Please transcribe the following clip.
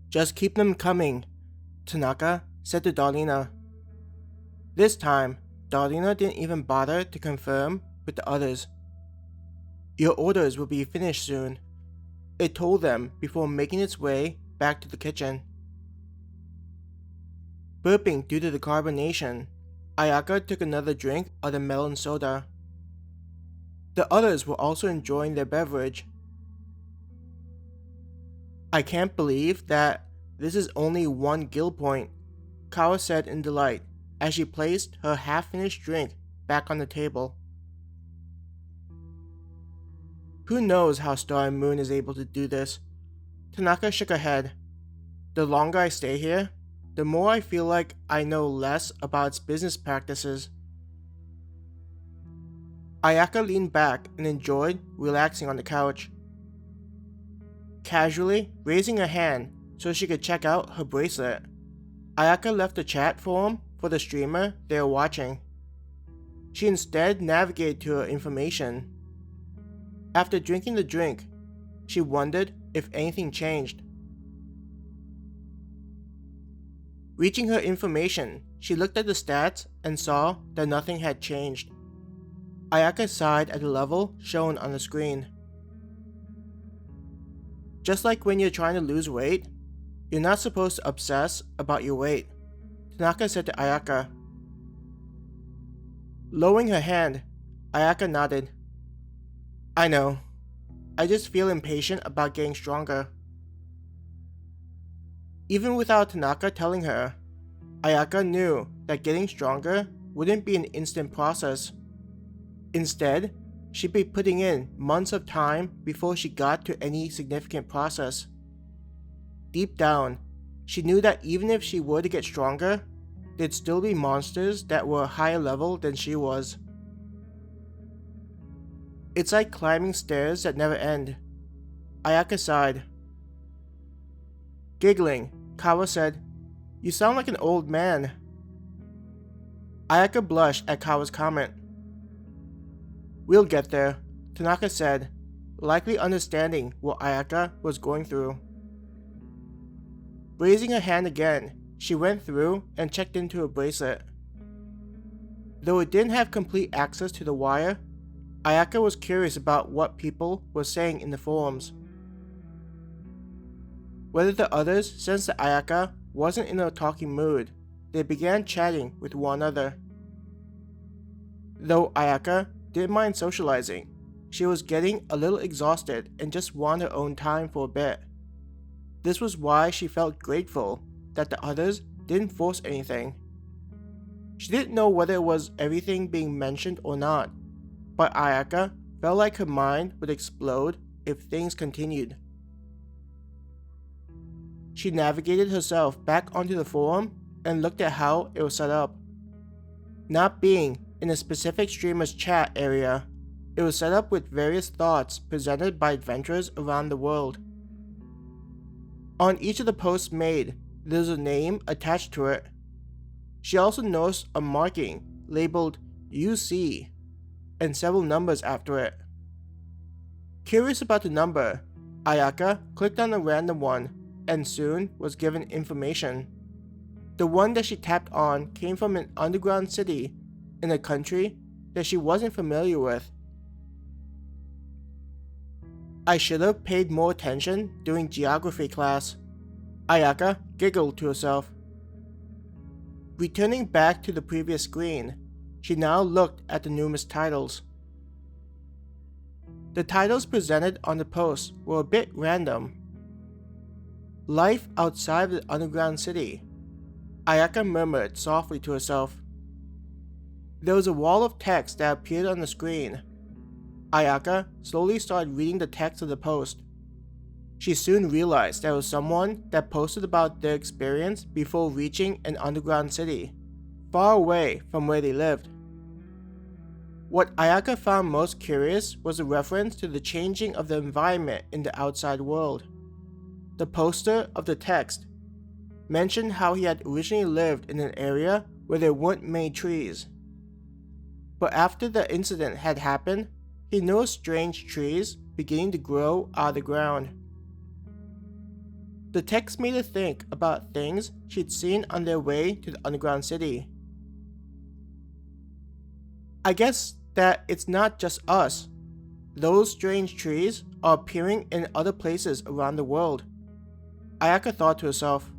Just keep them coming, Tanaka said to Darlena. This time, Darlena didn't even bother to confirm with the others. Your orders will be finished soon, it told them before making its way back to the kitchen. Burping due to the carbonation, Ayaka took another drink of the melon soda. The others were also enjoying their beverage. I can't believe that this is only one guild point, Kawa said in delight as she placed her half-finished drink back on the table. Who knows how Star and Moon is able to do this? Tanaka shook her head. The longer I stay here, the more I feel like I know less about its business practices. Ayaka leaned back and enjoyed relaxing on the couch, casually raising her hand so she could check out her bracelet. Ayaka left the chat forum for the streamer they were watching. She instead navigated to her information. After drinking the drink, she wondered if anything changed. Reaching her information, she looked at the stats and saw that nothing had changed. Ayaka sighed at the level shown on the screen. Just like when you're trying to lose weight, you're not supposed to obsess about your weight, Tanaka said to Ayaka. Lowering her hand, Ayaka nodded. I know. I just feel impatient about getting stronger. Even without Tanaka telling her, Ayaka knew that getting stronger wouldn't be an instant process. Instead, she'd be putting in months of time before she got to any significant process. Deep down, she knew that even if she were to get stronger, there'd still be monsters that were a higher level than she was. It's like climbing stairs that never end. Ayaka sighed. Giggling, Kawa said, You sound like an old man. Ayaka blushed at Kawa's comment. We'll get there, Tanaka said, likely understanding what Ayaka was going through. Raising her hand again, she went through and checked into her bracelet. Though it didn't have complete access to the wire, Ayaka was curious about what people were saying in the forums. Whether the others sensed that Ayaka wasn't in a talking mood, they began chatting with one another. Though Ayaka didn't mind socializing, she was getting a little exhausted and just wanted her own time for a bit. This was why she felt grateful that the others didn't force anything. She didn't know whether it was everything being mentioned or not, but Ayaka felt like her mind would explode if things continued. She navigated herself back onto the forum and looked at how it was set up. Not being in a specific streamer's chat area, it was set up with various thoughts presented by adventurers around the world. On each of the posts made, there was a name attached to it. She also noticed a marking labeled UC and several numbers after it. Curious about the number, Ayaka clicked on a random one and soon was given information. The one that she tapped on came from an underground city in a country that she wasn't familiar with. I should have paid more attention during geography class, Ayaka giggled to herself. Returning back to the previous screen, she now looked at the numerous titles. The titles presented on the post were a bit random. Life outside the underground city, Ayaka murmured softly to herself. There was a wall of text that appeared on the screen. Ayaka slowly started reading the text of the post. She soon realized there was someone that posted about their experience before reaching an underground city, far away from where they lived. What Ayaka found most curious was a reference to the changing of the environment in the outside world. The poster of the text mentioned how he had originally lived in an area where there weren't many trees. But after the incident had happened, he noticed strange trees beginning to grow out of the ground. The text made her think about things she'd seen on their way to the underground city. I guess that it's not just us. Those strange trees are appearing in other places around the world. Ayaka thought to herself.